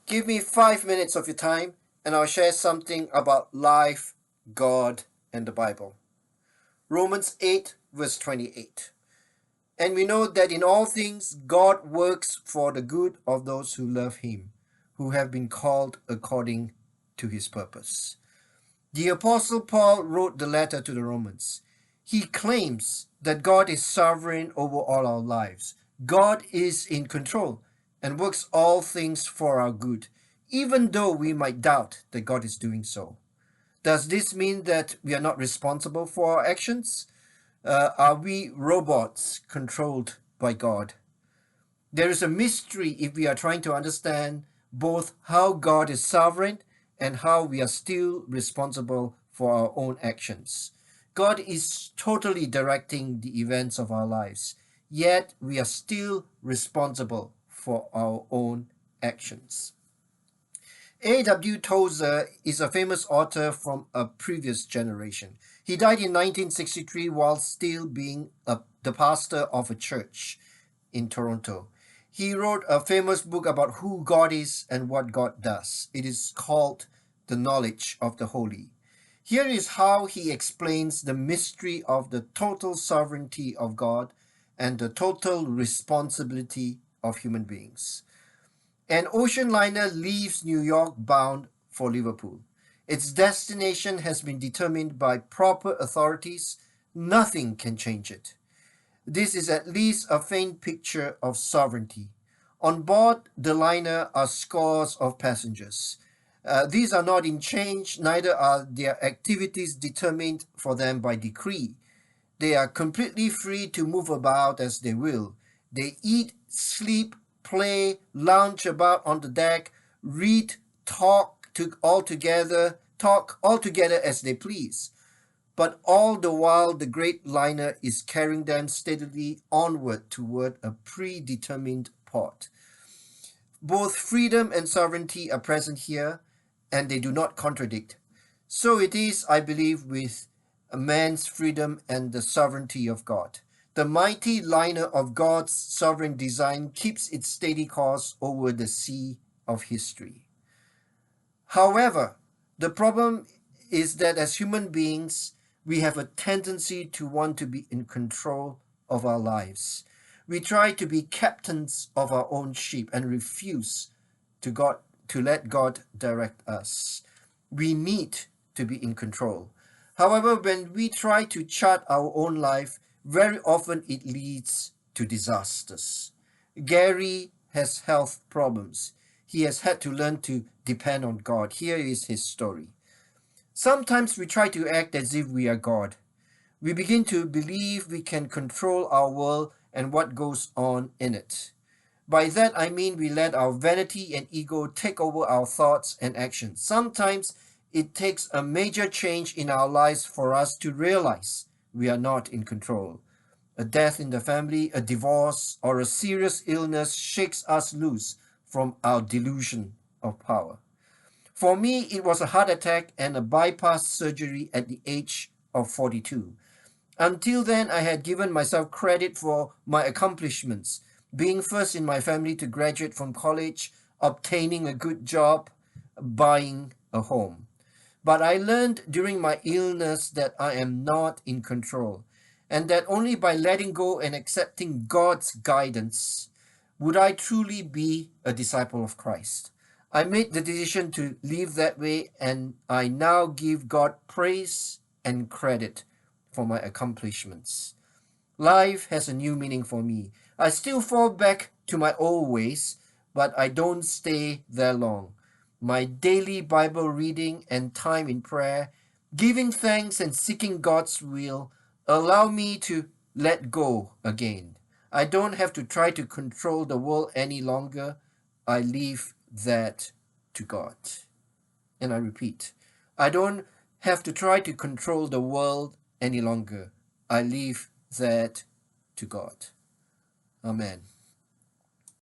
Give me 5 minutes of your time and I'll share something about life, God, and the Bible. Romans 8, verse 28. And we know that in all things God works for the good of those who love Him, who have been called according to His purpose. The Apostle Paul wrote the letter to the Romans. He claims that God is sovereign over all our lives. God is in control and works all things for our good, even though we might doubt that God is doing so. Does this mean that we are not responsible for our actions? Are we robots controlled by God? There is a mystery if we are trying to understand both how God is sovereign and how we are still responsible for our own actions. God is totally directing the events of our lives, yet we are still responsible for our own actions. A.W. Tozer is a famous author from a previous generation. He died in 1963 while still being the pastor of a church in Toronto. He wrote a famous book about who God is and what God does. It is called The Knowledge of the Holy. Here is how he explains the mystery of the total sovereignty of God and the total responsibility of human beings. An ocean liner leaves New York bound for Liverpool. Its destination has been determined by proper authorities. Nothing can change it. This is at least a faint picture of sovereignty. On board the liner are scores of passengers. These are not in change, neither are their activities determined for them by decree. They are completely free to move about as they will. They eat, sleep, play, lounge about on the deck, read, talk all together as they please. But all the while the great liner is carrying them steadily onward toward a predetermined port. Both freedom and sovereignty are present here, and they do not contradict. So it is, I believe, with a man's freedom and the sovereignty of God. The mighty liner of God's sovereign design keeps its steady course over the sea of history. However, the problem is that as human beings, we have a tendency to want to be in control of our lives. We try to be captains of our own ship and refuse to let God direct us. We need to be in control. However, when we try to chart our own life, very often it leads to disasters. Gary has health problems. He has had to learn to depend on God. Here is his story. Sometimes we try to act as if we are God. We begin to believe we can control our world and what goes on in it. By that I mean we let our vanity and ego take over our thoughts and actions. Sometimes it takes a major change in our lives for us to realize we are not in control. A death in the family, a divorce, or a serious illness shakes us loose from our delusion of power. For me, it was a heart attack and a bypass surgery at the age of 42. Until then, I had given myself credit for my accomplishments, being first in my family to graduate from college, obtaining a good job, buying a home. But I learned during my illness that I am not in control, and that only by letting go and accepting God's guidance would I truly be a disciple of Christ. I made the decision to live that way, and I now give God praise and credit for my accomplishments. Life has a new meaning for me. I still fall back to my old ways, but I don't stay there long. My daily Bible reading and time in prayer, giving thanks and seeking God's will, allow me to let go again. I don't have to try to control the world any longer. I leave that to God. And I repeat, I don't have to try to control the world any longer. I leave that to God. Amen.